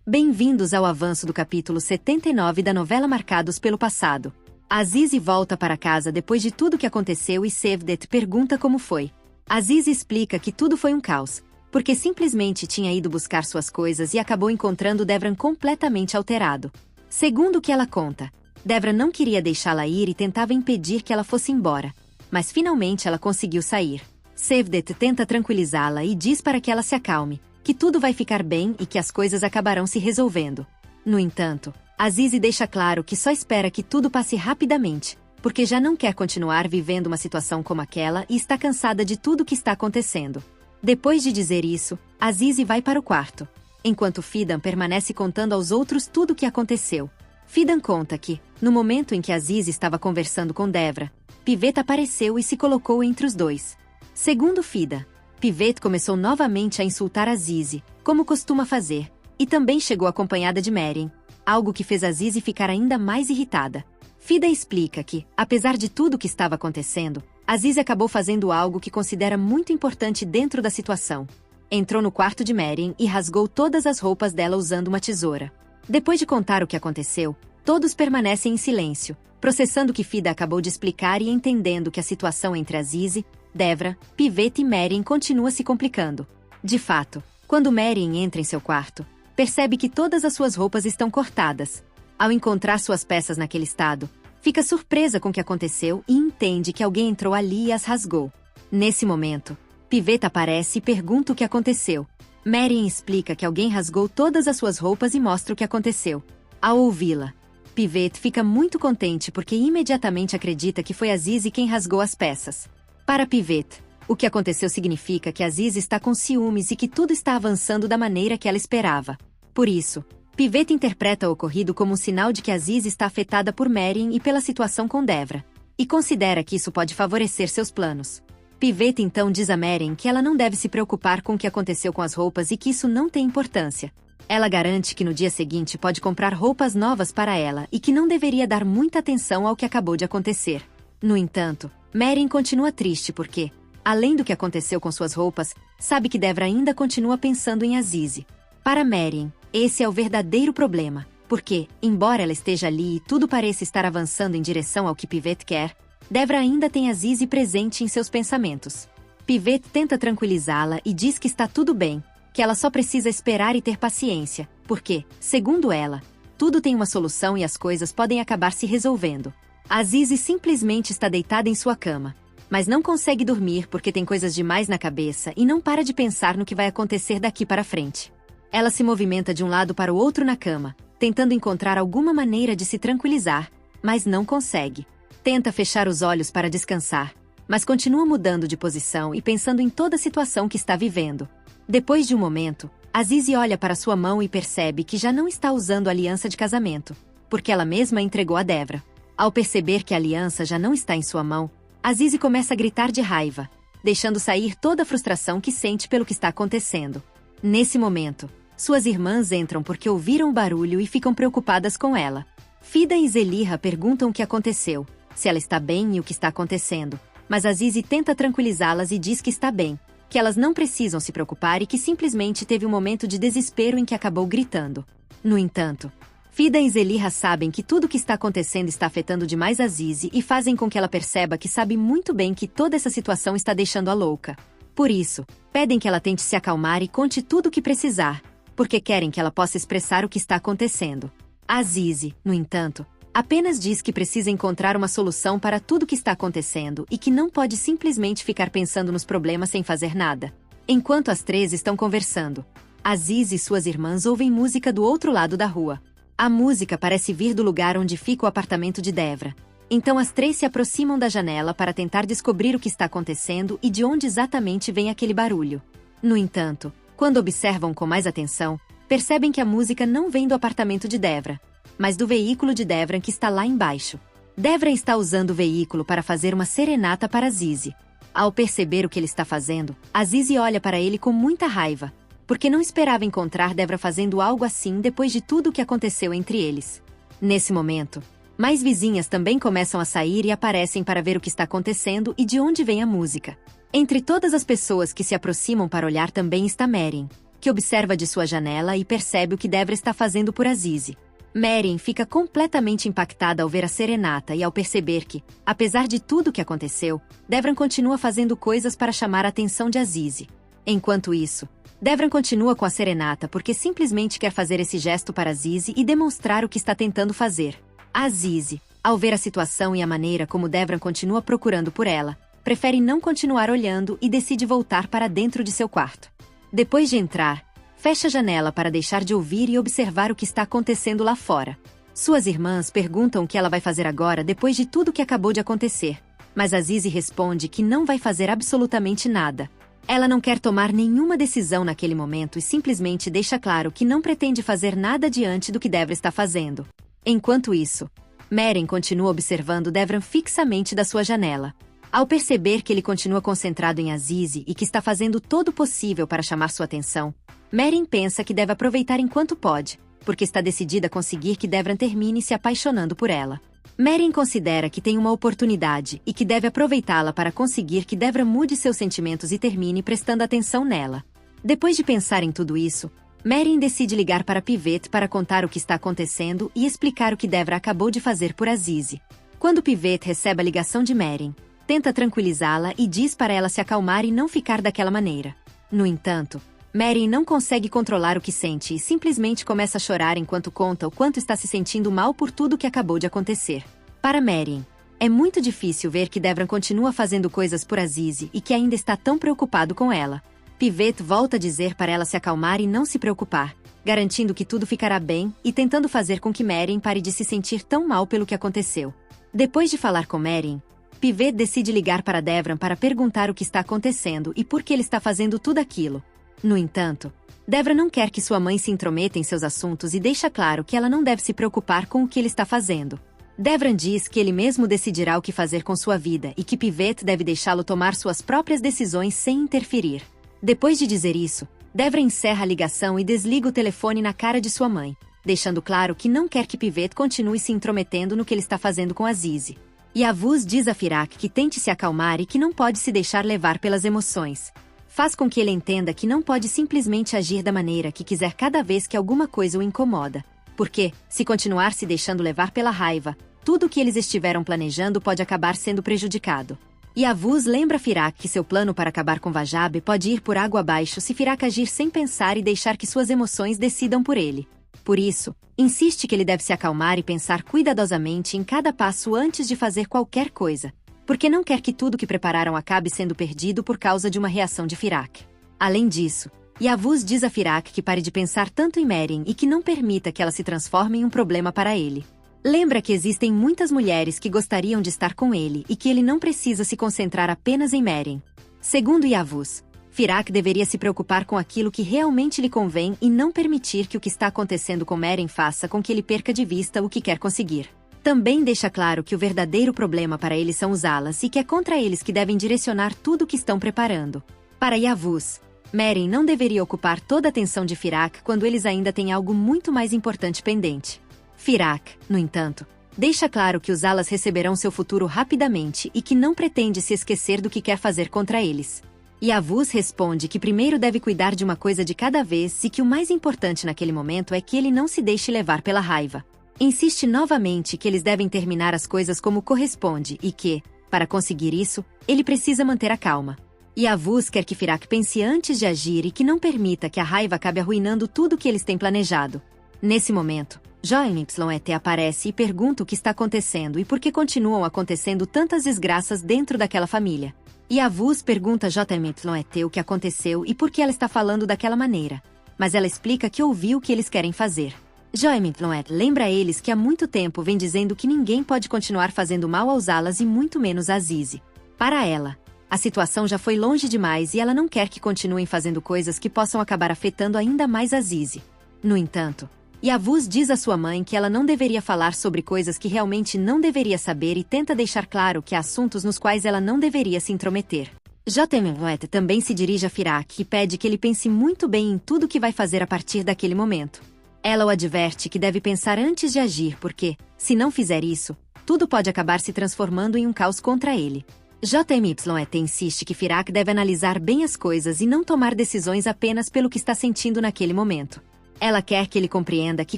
Bem-vindos ao avanço do capítulo 79 da novela Marcados pelo Passado. Azizi volta para casa depois de tudo que aconteceu e Cevdet pergunta como foi. Azizi explica que tudo foi um caos, porque simplesmente tinha ido buscar suas coisas e acabou encontrando Devran completamente alterado. Segundo o que ela conta, Devran não queria deixá-la ir e tentava impedir que ela fosse embora, mas finalmente ela conseguiu sair. Cevdet tenta tranquilizá-la e diz para que ela se acalme, que tudo vai ficar bem e que as coisas acabarão se resolvendo. No entanto, Azizi deixa claro que só espera que tudo passe rapidamente, porque já não quer continuar vivendo uma situação como aquela e está cansada de tudo que está acontecendo. Depois de dizer isso, Azizi vai para o quarto, enquanto Fidan permanece contando aos outros tudo o que aconteceu. Fidan conta que, no momento em que Azizi estava conversando com Devra, Pivet apareceu e se colocou entre os dois. Segundo Fidan, Pivet começou novamente a insultar Azizi, como costuma fazer, e também chegou acompanhada de Merin, algo que fez Azizi ficar ainda mais irritada. Fidan explica que, apesar de tudo o que estava acontecendo, Azizi acabou fazendo algo que considera muito importante dentro da situação. Entrou no quarto de Merin e rasgou todas as roupas dela usando uma tesoura. Depois de contar o que aconteceu, todos permanecem em silêncio, processando o que Fidan acabou de explicar e entendendo que a situação entre Azizi, Devra, Pivet e Merin continua se complicando. De fato, quando Merin entra em seu quarto, percebe que todas as suas roupas estão cortadas. Ao encontrar suas peças naquele estado, fica surpresa com o que aconteceu e entende que alguém entrou ali e as rasgou. Nesse momento, Pivet aparece e pergunta o que aconteceu. Merin explica que alguém rasgou todas as suas roupas e mostra o que aconteceu. Ao ouvi-la, Pivet fica muito contente porque imediatamente acredita que foi Azizi quem rasgou as peças. Para Pivet, o que aconteceu significa que Azizi está com ciúmes e que tudo está avançando da maneira que ela esperava. Por isso, Pivet interpreta o ocorrido como um sinal de que Azizi está afetada por Merin e pela situação com Devra, e considera que isso pode favorecer seus planos. Pivet então diz a Merin que ela não deve se preocupar com o que aconteceu com as roupas e que isso não tem importância. Ela garante que no dia seguinte pode comprar roupas novas para ela e que não deveria dar muita atenção ao que acabou de acontecer. No entanto, Merin continua triste porque, além do que aconteceu com suas roupas, sabe que Devra ainda continua pensando em Azizi. Para Merin, esse é o verdadeiro problema, porque, embora ela esteja ali e tudo pareça estar avançando em direção ao que Pivet quer, Devra ainda tem Azizi presente em seus pensamentos. Pivet tenta tranquilizá-la e diz que está tudo bem, que ela só precisa esperar e ter paciência, porque, segundo ela, tudo tem uma solução e as coisas podem acabar se resolvendo. Azizi simplesmente está deitada em sua cama, mas não consegue dormir porque tem coisas demais na cabeça e não para de pensar no que vai acontecer daqui para frente. Ela se movimenta de um lado para o outro na cama, tentando encontrar alguma maneira de se tranquilizar, mas não consegue. Tenta fechar os olhos para descansar, mas continua mudando de posição e pensando em toda a situação que está vivendo. Depois de um momento, Azizi olha para sua mão e percebe que já não está usando a aliança de casamento, porque ela mesma entregou a Devra. Ao perceber que a aliança já não está em sua mão, Azizi começa a gritar de raiva, deixando sair toda a frustração que sente pelo que está acontecendo. Nesse momento, suas irmãs entram porque ouviram o barulho e ficam preocupadas com ela. Fidan e Zeliha perguntam o que aconteceu, se ela está bem e o que está acontecendo, mas Azizi tenta tranquilizá-las e diz que está bem, que elas não precisam se preocupar e que simplesmente teve um momento de desespero em que acabou gritando. No entanto, Fidan e Zeliha sabem que tudo o que está acontecendo está afetando demais Azizi e fazem com que ela perceba que sabe muito bem que toda essa situação está deixando-a louca. Por isso, pedem que ela tente se acalmar e conte tudo o que precisar, porque querem que ela possa expressar o que está acontecendo. Azizi, no entanto, apenas diz que precisa encontrar uma solução para tudo o que está acontecendo e que não pode simplesmente ficar pensando nos problemas sem fazer nada. Enquanto as três estão conversando, Azizi e suas irmãs ouvem música do outro lado da rua. A música parece vir do lugar onde fica o apartamento de Devra. Então as três se aproximam da janela para tentar descobrir o que está acontecendo e de onde exatamente vem aquele barulho. No entanto, quando observam com mais atenção, percebem que a música não vem do apartamento de Devra, mas do veículo de Devran que está lá embaixo. Devran está usando o veículo para fazer uma serenata para Azizi. Ao perceber o que ele está fazendo, Azizi olha para ele com muita raiva, porque não esperava encontrar Devra fazendo algo assim depois de tudo o que aconteceu entre eles. Nesse momento, mais vizinhas também começam a sair e aparecem para ver o que está acontecendo e de onde vem a música. Entre todas as pessoas que se aproximam para olhar também está Merin. que observa de sua janela e percebe o que Devra está fazendo por Azize. Meren fica completamente impactada ao ver a serenata e ao perceber que, apesar de tudo o que aconteceu, Devran continua fazendo coisas para chamar a atenção de Azize. Enquanto isso, Devran continua com a serenata porque simplesmente quer fazer esse gesto para Azize e demonstrar o que está tentando fazer. Azize, ao ver a situação e a maneira como Devran continua procurando por ela, prefere não continuar olhando e decide voltar para dentro de seu quarto. Depois de entrar, fecha a janela para deixar de ouvir e observar o que está acontecendo lá fora. Suas irmãs perguntam o que ela vai fazer agora depois de tudo que acabou de acontecer, mas Azize responde que não vai fazer absolutamente nada. Ela não quer tomar nenhuma decisão naquele momento e simplesmente deixa claro que não pretende fazer nada diante do que Devra está fazendo. Enquanto isso, Meren continua observando Devran fixamente da sua janela. Ao perceber que ele continua concentrado em Azize e que está fazendo todo o possível para chamar sua atenção, Meren pensa que deve aproveitar enquanto pode, porque está decidida a conseguir que Devran termine se apaixonando por ela. Meren considera que tem uma oportunidade e que deve aproveitá-la para conseguir que Devran mude seus sentimentos e termine prestando atenção nela. Depois de pensar em tudo isso, Meren decide ligar para Pivet para contar o que está acontecendo e explicar o que Devra acabou de fazer por Azize. Quando Pivet recebe a ligação de Meren, tenta tranquilizá-la e diz para ela se acalmar e não ficar daquela maneira. No entanto, Meren não consegue controlar o que sente e simplesmente começa a chorar enquanto conta o quanto está se sentindo mal por tudo o que acabou de acontecer. Para Meren, é muito difícil ver que Devran continua fazendo coisas por Azize e que ainda está tão preocupado com ela. Pivet volta a dizer para ela se acalmar e não se preocupar, garantindo que tudo ficará bem e tentando fazer com que Meren pare de se sentir tão mal pelo que aconteceu. Depois de falar com Meren, Pivet decide ligar para Devran para perguntar o que está acontecendo e por que ele está fazendo tudo aquilo. No entanto, Devran não quer que sua mãe se intrometa em seus assuntos e deixa claro que ela não deve se preocupar com o que ele está fazendo. Devran diz que ele mesmo decidirá o que fazer com sua vida e que Pivet deve deixá-lo tomar suas próprias decisões sem interferir. Depois de dizer isso, Devran encerra a ligação e desliga o telefone na cara de sua mãe, deixando claro que não quer que Pivet continue se intrometendo no que ele está fazendo com Azize. Yavuz diz a Firak que tente se acalmar e que não pode se deixar levar pelas emoções. Faz com que ele entenda que não pode simplesmente agir da maneira que quiser cada vez que alguma coisa o incomoda. Porque, se continuar se deixando levar pela raiva, tudo o que eles estiveram planejando pode acabar sendo prejudicado. Yavuz lembra Firak que seu plano para acabar com Vajab pode ir por água abaixo se Firak agir sem pensar e deixar que suas emoções decidam por ele. Por isso, insiste que ele deve se acalmar e pensar cuidadosamente em cada passo antes de fazer qualquer coisa, porque não quer que tudo que prepararam acabe sendo perdido por causa de uma reação de Firak. Além disso, Yavuz diz a Firak que pare de pensar tanto em Meren e que não permita que ela se transforme em um problema para ele. Lembra que existem muitas mulheres que gostariam de estar com ele e que ele não precisa se concentrar apenas em Meren. Segundo Yavuz, Firak deveria se preocupar com aquilo que realmente lhe convém e não permitir que o que está acontecendo com Meren faça com que ele perca de vista o que quer conseguir. Também deixa claro que o verdadeiro problema para eles são os Alas e que é contra eles que devem direcionar tudo o que estão preparando. Para Yavuz, Meren não deveria ocupar toda a atenção de Firak quando eles ainda têm algo muito mais importante pendente. Firak, no entanto, deixa claro que os Alas receberão seu futuro rapidamente e que não pretende se esquecer do que quer fazer contra eles. Yavuz responde que primeiro deve cuidar de uma coisa de cada vez e que o mais importante naquele momento é que ele não se deixe levar pela raiva. Insiste novamente que eles devem terminar as coisas como corresponde e que, para conseguir isso, ele precisa manter a calma. Yavuz quer que Firak pense antes de agir e que não permita que a raiva acabe arruinando tudo o que eles têm planejado. Nesse momento, JMYT aparece e pergunta o que está acontecendo e por que continuam acontecendo tantas desgraças dentro daquela família. Yavuz pergunta a JMYT o que aconteceu e por que ela está falando daquela maneira, mas ela explica que ouviu o que eles querem fazer. JMYT lembra a eles que há muito tempo vem dizendo que ninguém pode continuar fazendo mal aos Alas e muito menos a Azize. Para ela, a situação já foi longe demais e ela não quer que continuem fazendo coisas que possam acabar afetando ainda mais a Azize. No entanto, Yavuz diz à sua mãe que ela não deveria falar sobre coisas que realmente não deveria saber e tenta deixar claro que há assuntos nos quais ela não deveria se intrometer. JMYT também se dirige a Firak e pede que ele pense muito bem em tudo o que vai fazer a partir daquele momento. Ela o adverte que deve pensar antes de agir porque, se não fizer isso, tudo pode acabar se transformando em um caos contra ele. JMYT insiste que Firak deve analisar bem as coisas e não tomar decisões apenas pelo que está sentindo naquele momento. Ela quer que ele compreenda que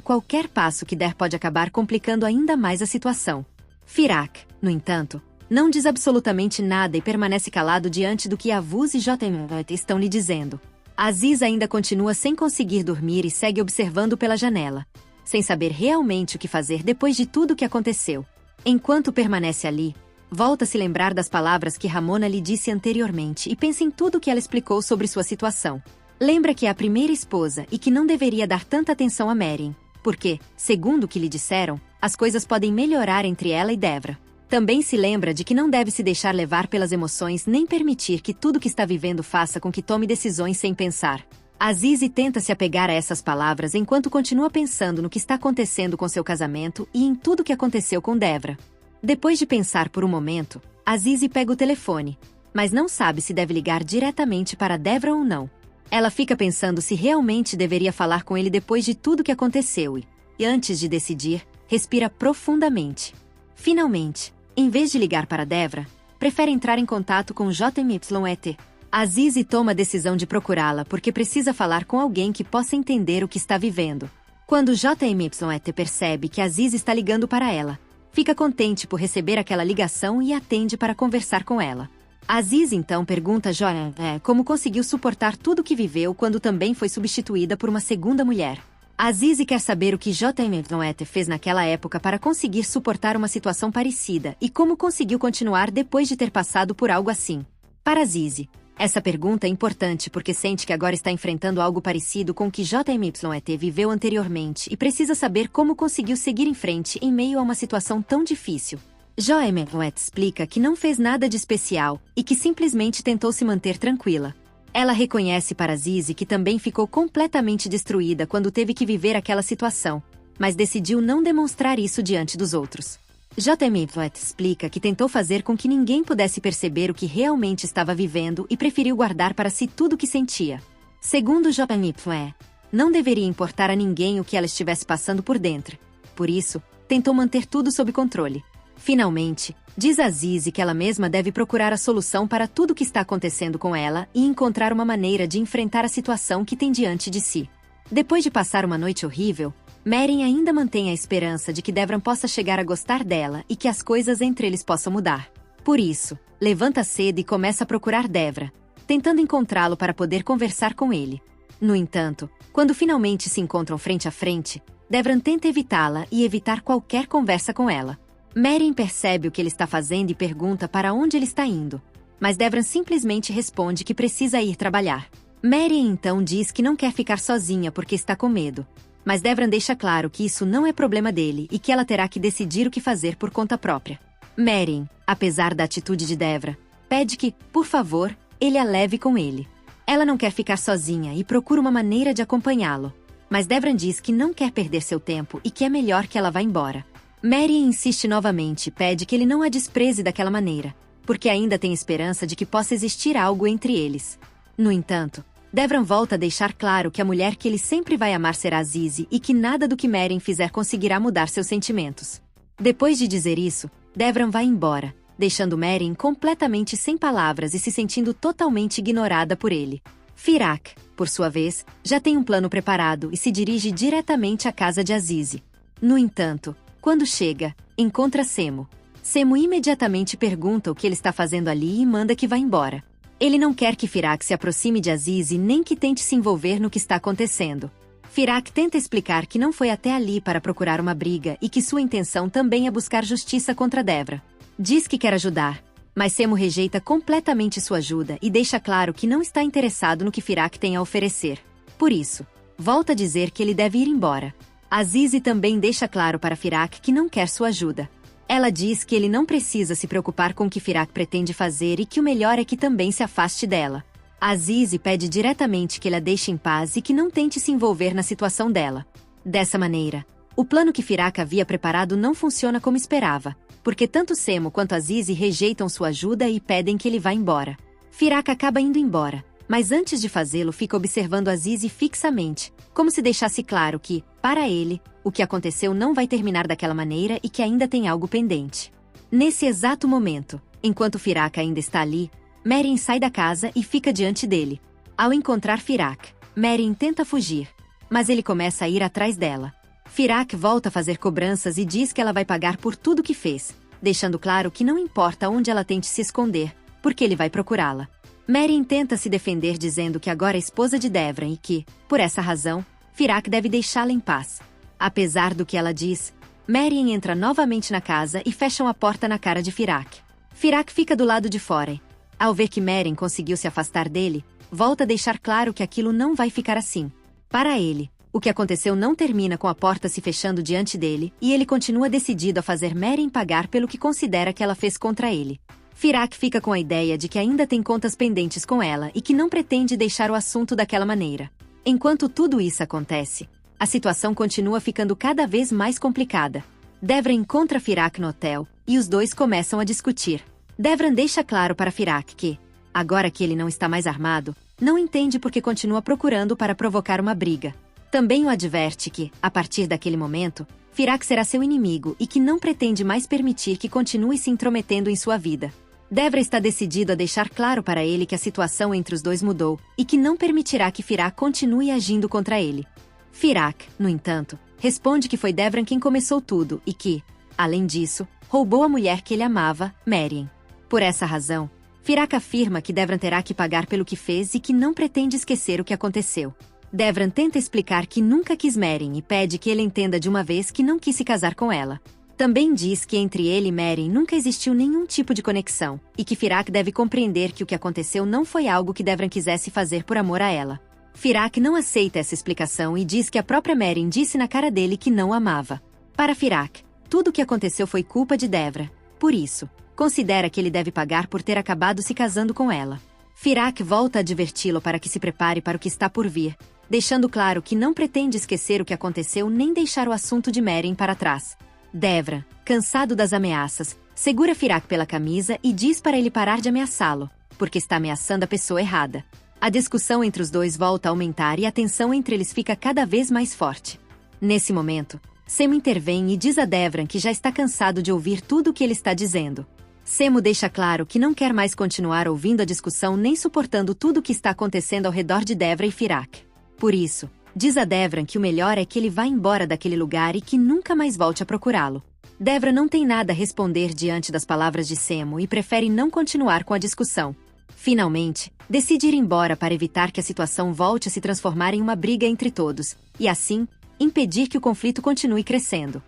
qualquer passo que der pode acabar complicando ainda mais a situação. Firak, no entanto, não diz absolutamente nada e permanece calado diante do que Avuz e JMYT estão lhe dizendo. Aziz ainda continua sem conseguir dormir e segue observando pela janela, sem saber realmente o que fazer depois de tudo o que aconteceu. Enquanto permanece ali, volta a se lembrar das palavras que Ramona lhe disse anteriormente e pensa em tudo o que ela explicou sobre sua situação. Lembra que é a primeira esposa e que não deveria dar tanta atenção a Merin, porque, segundo o que lhe disseram, as coisas podem melhorar entre ela e Devra. Também se lembra de que não deve se deixar levar pelas emoções nem permitir que tudo que está vivendo faça com que tome decisões sem pensar. Aziz tenta se apegar a essas palavras enquanto continua pensando no que está acontecendo com seu casamento e em tudo que aconteceu com Devra. Depois de pensar por um momento, Aziz pega o telefone, mas não sabe se deve ligar diretamente para Devra ou não. Ela fica pensando se realmente deveria falar com ele depois de tudo que aconteceu e antes de decidir, respira profundamente. Finalmente, em vez de ligar para Devra, prefere entrar em contato com JMYT. Aziz toma a decisão de procurá-la porque precisa falar com alguém que possa entender o que está vivendo. Quando JMYT percebe que Aziz está ligando para ela, fica contente por receber aquela ligação e atende para conversar com ela. Aziz então pergunta a JMYT como conseguiu suportar tudo o que viveu quando também foi substituída por uma segunda mulher. Aziz quer saber o que JMYT fez naquela época para conseguir suportar uma situação parecida e como conseguiu continuar depois de ter passado por algo assim. Para Aziz, essa pergunta é importante porque sente que agora está enfrentando algo parecido com o que JMYT viveu anteriormente e precisa saber como conseguiu seguir em frente em meio a uma situação tão difícil. JMYT explica que não fez nada de especial e que simplesmente tentou se manter tranquila. Ela reconhece para Aziz que também ficou completamente destruída quando teve que viver aquela situação, mas decidiu não demonstrar isso diante dos outros. JMYT explica que tentou fazer com que ninguém pudesse perceber o que realmente estava vivendo e preferiu guardar para si tudo o que sentia. Segundo JMYT, não deveria importar a ninguém o que ela estivesse passando por dentro. Por isso, tentou manter tudo sob controle. Finalmente, diz a Aziz que ela mesma deve procurar a solução para tudo o que está acontecendo com ela e encontrar uma maneira de enfrentar a situação que tem diante de si. Depois de passar uma noite horrível, Merin ainda mantém a esperança de que Devran possa chegar a gostar dela e que as coisas entre eles possam mudar. Por isso, levanta cedo e começa a procurar Devra, tentando encontrá-lo para poder conversar com ele. No entanto, quando finalmente se encontram frente a frente, Devran tenta evitá-la e evitar qualquer conversa com ela. Merin percebe o que ele está fazendo e pergunta para onde ele está indo, mas Devran simplesmente responde que precisa ir trabalhar. Merin então diz que não quer ficar sozinha porque está com medo, mas Devran deixa claro que isso não é problema dele e que ela terá que decidir o que fazer por conta própria. Merin, apesar da atitude de Devra, pede que, por favor, ele a leve com ele. Ela não quer ficar sozinha e procura uma maneira de acompanhá-lo, mas Devran diz que não quer perder seu tempo e que é melhor que ela vá embora. Merin insiste novamente e pede que ele não a despreze daquela maneira, porque ainda tem esperança de que possa existir algo entre eles. No entanto, Devran volta a deixar claro que a mulher que ele sempre vai amar será Aziz e que nada do que Merin fizer conseguirá mudar seus sentimentos. Depois de dizer isso, Devran vai embora, deixando Merin completamente sem palavras e se sentindo totalmente ignorada por ele. Firak, por sua vez, já tem um plano preparado e se dirige diretamente à casa de Aziz. No entanto, quando chega, encontra Semo. Semo imediatamente pergunta o que ele está fazendo ali e manda que vá embora. Ele não quer que Firak se aproxime de Aziz nem que tente se envolver no que está acontecendo. Firak tenta explicar que não foi até ali para procurar uma briga e que sua intenção também é buscar justiça contra Devra. Diz que quer ajudar, mas Semo rejeita completamente sua ajuda e deixa claro que não está interessado no que Firak tem a oferecer. Por isso, volta a dizer que ele deve ir embora. Aziz também deixa claro para Firak que não quer sua ajuda. Ela diz que ele não precisa se preocupar com o que Firak pretende fazer e que o melhor é que também se afaste dela. Aziz pede diretamente que ele a deixe em paz e que não tente se envolver na situação dela. Dessa maneira, o plano que Firak havia preparado não funciona como esperava, porque tanto Semo quanto Aziz rejeitam sua ajuda e pedem que ele vá embora. Firak acaba indo embora, mas antes de fazê-lo fica observando Aziz fixamente, como se deixasse claro que, para ele, o que aconteceu não vai terminar daquela maneira e que ainda tem algo pendente. Nesse exato momento, Enquanto Firak ainda está ali, Merin sai da casa e fica diante dele. Ao encontrar Firak, Merin tenta fugir, mas ele começa a ir atrás dela. Firak volta a fazer cobranças e diz que ela vai pagar por tudo que fez, deixando claro que não importa onde ela tente se esconder, porque ele vai procurá-la. Merin tenta se defender dizendo que agora é esposa de Devran e que, por essa razão, Firak deve deixá-la em paz. Apesar do que ela diz, Merin entra novamente na casa e fecham a porta na cara de Firak. Firak fica do lado de fora. Ao ver que Merin conseguiu se afastar dele, volta a deixar claro que aquilo não vai ficar assim. Para ele, o que aconteceu não termina com a porta se fechando diante dele, e ele continua decidido a fazer Merin pagar pelo que considera que ela fez contra ele. Firak fica com a ideia de que ainda tem contas pendentes com ela e que não pretende deixar o assunto daquela maneira. Enquanto tudo isso acontece, a situação continua ficando cada vez mais complicada. Devran encontra Firak no hotel, e os dois começam a discutir. Devran deixa claro para Firak que, agora que ele não está mais armado, não entende porque continua procurando para provocar uma briga. Também o adverte que, a partir daquele momento, Firak será seu inimigo e que não pretende mais permitir que continue se intrometendo em sua vida. Devran está decidido a deixar claro para ele que a situação entre os dois mudou e que não permitirá que Firak continue agindo contra ele. Firak, no entanto, responde que foi Devran quem começou tudo e que, além disso, roubou a mulher que ele amava, Merin. Por essa razão, Firak afirma que Devran terá que pagar pelo que fez e que não pretende esquecer o que aconteceu. Devran tenta explicar que nunca quis Merin e pede que ele entenda de uma vez que não quis se casar com ela. Também diz que entre ele e Merin nunca existiu nenhum tipo de conexão, e que Firak deve compreender que o que aconteceu não foi algo que Devran quisesse fazer por amor a ela. Firak não aceita essa explicação e diz que a própria Merin disse na cara dele que não amava. Para Firak, tudo o que aconteceu foi culpa de Devran. Por isso, considera que ele deve pagar por ter acabado se casando com ela. Firak volta a adverti-lo para que se prepare para o que está por vir, deixando claro que não pretende esquecer o que aconteceu nem deixar o assunto de Merin para trás. Devran, cansado das ameaças, segura Firak pela camisa e diz para ele parar de ameaçá-lo, porque está ameaçando a pessoa errada. A discussão entre os dois volta a aumentar e a tensão entre eles fica cada vez mais forte. Nesse momento, Semo intervém e diz a Devran que já está cansado de ouvir tudo o que ele está dizendo. Semo deixa claro que não quer mais continuar ouvindo a discussão nem suportando tudo o que está acontecendo ao redor de Devran e Firak. Por isso, diz a Devran que o melhor é que ele vá embora daquele lugar e que nunca mais volte a procurá-lo. Devran não tem nada a responder diante das palavras de Semo e prefere não continuar com a discussão. Finalmente, decide ir embora para evitar que a situação volte a se transformar em uma briga entre todos, e assim, impedir que o conflito continue crescendo.